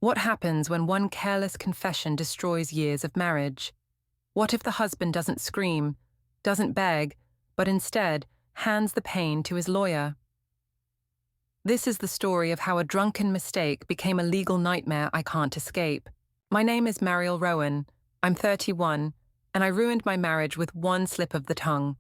What happens when one careless confession destroys years of marriage? What if the husband doesn't scream, doesn't beg, but instead hands the pain to his lawyer? This is the story of how a drunken mistake became a legal nightmare I can't escape. My name is Mariel Rowan. I'm 31, and I ruined my marriage with one slip of the tongue.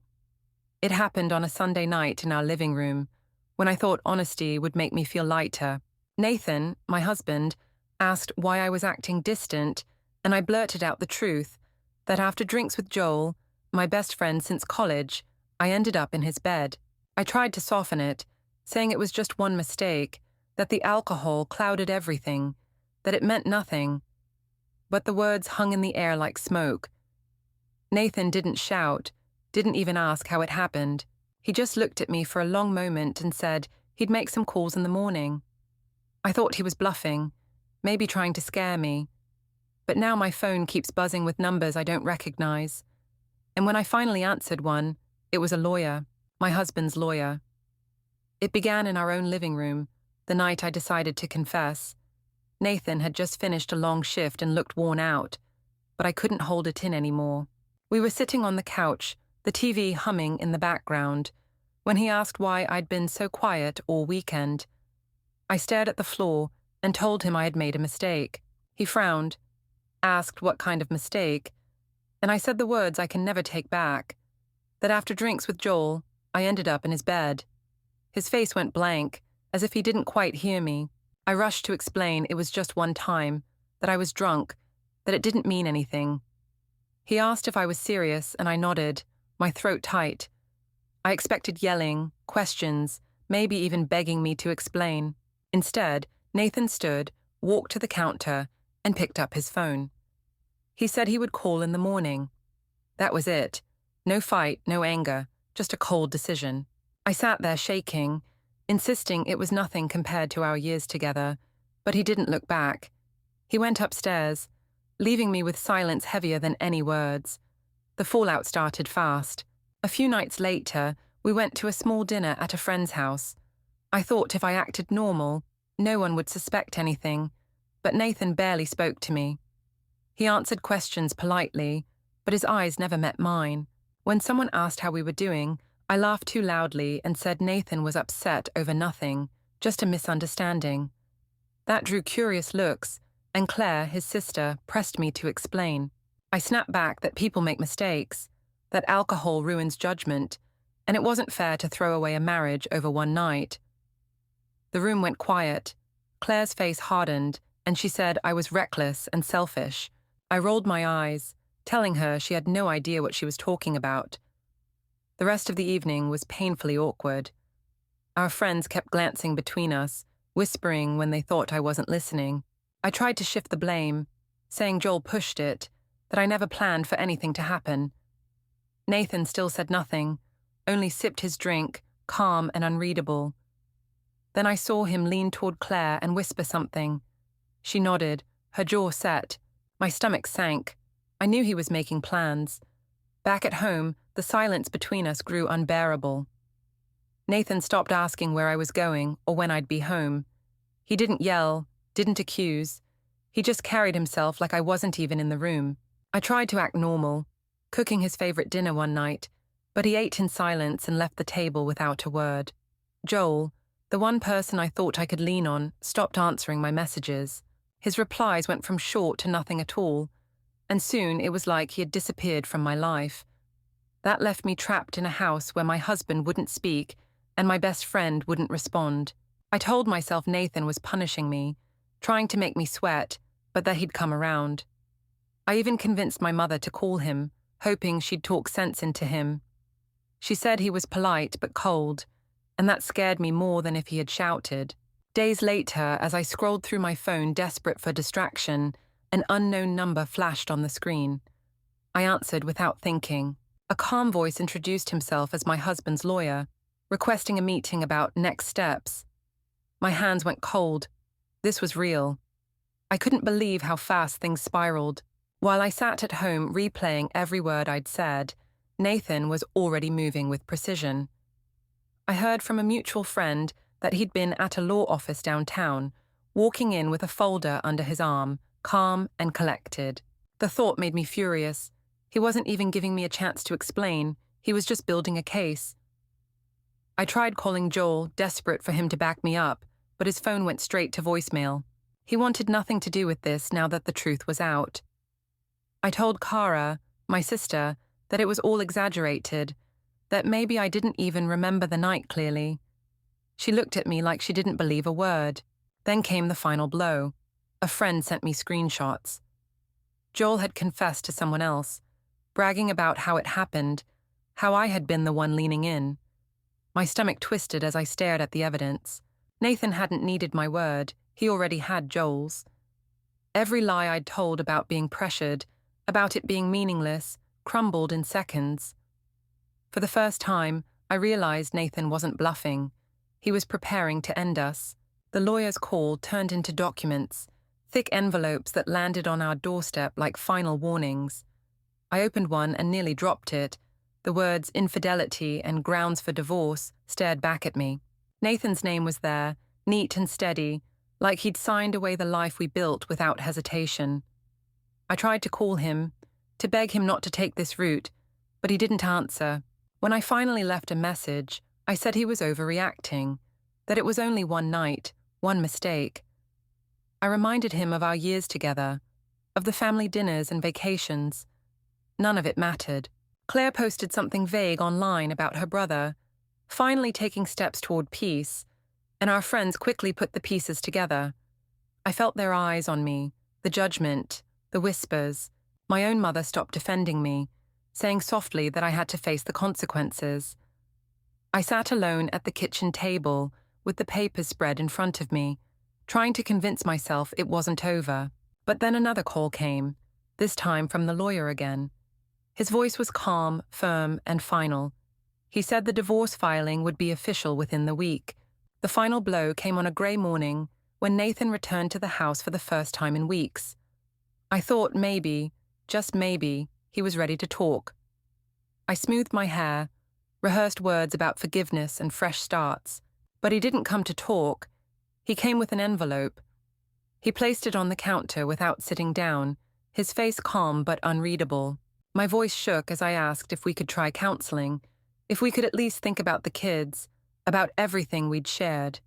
It happened on a Sunday night in our living room, when I thought honesty would make me feel lighter. Nathan, my husband, asked why I was acting distant, and I blurted out the truth, that after drinks with Joel, my best friend since college, I ended up in his bed. I tried to soften it, saying it was just one mistake, that the alcohol clouded everything, that it meant nothing. But the words hung in the air like smoke. Nathan didn't shout, didn't even ask how it happened. He just looked at me for a long moment and said he'd make some calls in the morning. I thought he was bluffing, maybe trying to scare me. But now my phone keeps buzzing with numbers I don't recognize. And when I finally answered one, it was a lawyer, my husband's lawyer. It began in our own living room, the night I decided to confess. Nathan had just finished a long shift and looked worn out, but I couldn't hold it in anymore. We were sitting on the couch, the TV humming in the background, when he asked why I'd been so quiet all weekend. I stared at the floor and told him I had made a mistake. He frowned, asked what kind of mistake, and I said the words I can never take back, that after drinks with Joel, I ended up in his bed. His face went blank, as if he didn't quite hear me. I rushed to explain it was just one time, that I was drunk, that it didn't mean anything. He asked if I was serious, and I nodded, my throat tight. I expected yelling, questions, maybe even begging me to explain. Instead, Nathan stood, walked to the counter, and picked up his phone. He said he would call in the morning. That was it. No fight, no anger, just a cold decision. I sat there shaking, insisting it was nothing compared to our years together, but he didn't look back. He went upstairs, leaving me with silence heavier than any words. The fallout started fast. A few nights later, we went to a small dinner at a friend's house. I thought if I acted normal, no one would suspect anything, but Nathan barely spoke to me. He answered questions politely, but his eyes never met mine. When someone asked how we were doing, I laughed too loudly and said Nathan was upset over nothing, just a misunderstanding. That drew curious looks, and Claire, his sister, pressed me to explain. I snapped back that people make mistakes, that alcohol ruins judgment, and it wasn't fair to throw away a marriage over one night. The room went quiet. Claire's face hardened, and she said I was reckless and selfish. I rolled my eyes, telling her she had no idea what she was talking about. The rest of the evening was painfully awkward. Our friends kept glancing between us, whispering when they thought I wasn't listening. I tried to shift the blame, saying Joel pushed it, that I never planned for anything to happen. Nathan still said nothing, only sipped his drink, calm and unreadable. Then I saw him lean toward Claire and whisper something. She nodded, her jaw set. My stomach sank. I knew he was making plans. Back at home, the silence between us grew unbearable. Nathan stopped asking where I was going or when I'd be home. He didn't yell, didn't accuse. He just carried himself like I wasn't even in the room. I tried to act normal, cooking his favorite dinner one night, but he ate in silence and left the table without a word. Joel, the one person I thought I could lean on, stopped answering my messages. His replies went from short to nothing at all, and soon it was like he had disappeared from my life. That left me trapped in a house where my husband wouldn't speak and my best friend wouldn't respond. I told myself Nathan was punishing me, trying to make me sweat, but that he'd come around. I even convinced my mother to call him, hoping she'd talk sense into him. She said he was polite but cold, and that scared me more than if he had shouted. Days later, as I scrolled through my phone desperate for distraction, an unknown number flashed on the screen. I answered without thinking. A calm voice introduced himself as my husband's lawyer, requesting a meeting about next steps. My hands went cold. This was real. I couldn't believe how fast things spiraled. While I sat at home replaying every word I'd said, Nathan was already moving with precision. I heard from a mutual friend that he'd been at a law office downtown, walking in with a folder under his arm, calm and collected. The thought made me furious. He wasn't even giving me a chance to explain. He was just building a case. I tried calling Joel, desperate for him to back me up, but his phone went straight to voicemail. He wanted nothing to do with this now that the truth was out. I told Kara, my sister, that it was all exaggerated, that maybe I didn't even remember the night clearly. She looked at me like she didn't believe a word. Then came the final blow. A friend sent me screenshots. Joel had confessed to someone else, bragging about how it happened, how I had been the one leaning in. My stomach twisted as I stared at the evidence. Nathan hadn't needed my word. He already had Joel's. Every lie I'd told about being pressured, about it being meaningless, crumbled in seconds. For the first time, I realized Nathan wasn't bluffing. He was preparing to end us. The lawyer's call turned into documents, thick envelopes that landed on our doorstep like final warnings. I opened one and nearly dropped it. The words infidelity and grounds for divorce stared back at me. Nathan's name was there, neat and steady, like he'd signed away the life we built without hesitation. I tried to call him, to beg him not to take this route, but he didn't answer. When I finally left a message, I said he was overreacting, that it was only one night, one mistake. I reminded him of our years together, of the family dinners and vacations. None of it mattered. Claire posted something vague online about her brother, finally taking steps toward peace, and our friends quickly put the pieces together. I felt their eyes on me, the judgment, the whispers. My own mother stopped defending me, saying softly that I had to face the consequences. I sat alone at the kitchen table with the papers spread in front of me, trying to convince myself it wasn't over. But then another call came, this time from the lawyer again. His voice was calm, firm, and final. He said the divorce filing would be official within the week. The final blow came on a grey morning when Nathan returned to the house for the first time in weeks. I thought maybe, just maybe, he was ready to talk. I smoothed my hair, rehearsed words about forgiveness and fresh starts, but he didn't come to talk. He came with an envelope. He placed it on the counter without sitting down, his face calm but unreadable. My voice shook as I asked if we could try counseling, if we could at least think about the kids, about everything we'd shared.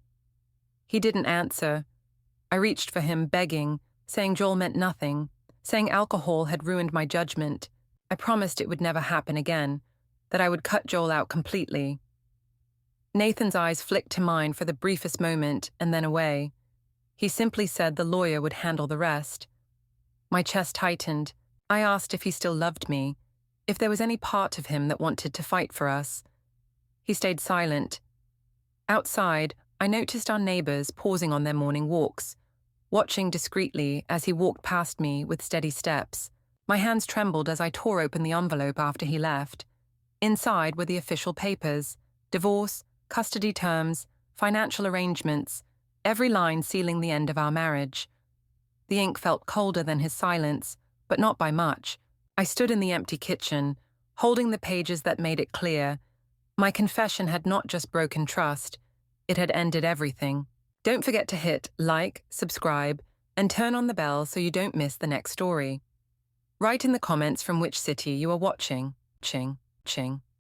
He didn't answer. I reached for him, begging, saying Joel meant nothing, saying alcohol had ruined my judgment. I promised it would never happen again, that I would cut Joel out completely. Nathan's eyes flicked to mine for the briefest moment and then away. He simply said the lawyer would handle the rest. My chest tightened. I asked if he still loved me, if there was any part of him that wanted to fight for us. He stayed silent. Outside, I noticed our neighbors pausing on their morning walks, watching discreetly as he walked past me with steady steps. My hands trembled as I tore open the envelope after he left. Inside were the official papers: divorce, custody terms, financial arrangements, every line sealing the end of our marriage. The ink felt colder than his silence, but not by much. I stood in the empty kitchen, holding the pages that made it clear. My confession had not just broken trust, it had ended everything. Don't forget to hit like, subscribe, and turn on the bell so you don't miss the next story. Write in the comments from which city you are watching. Ching.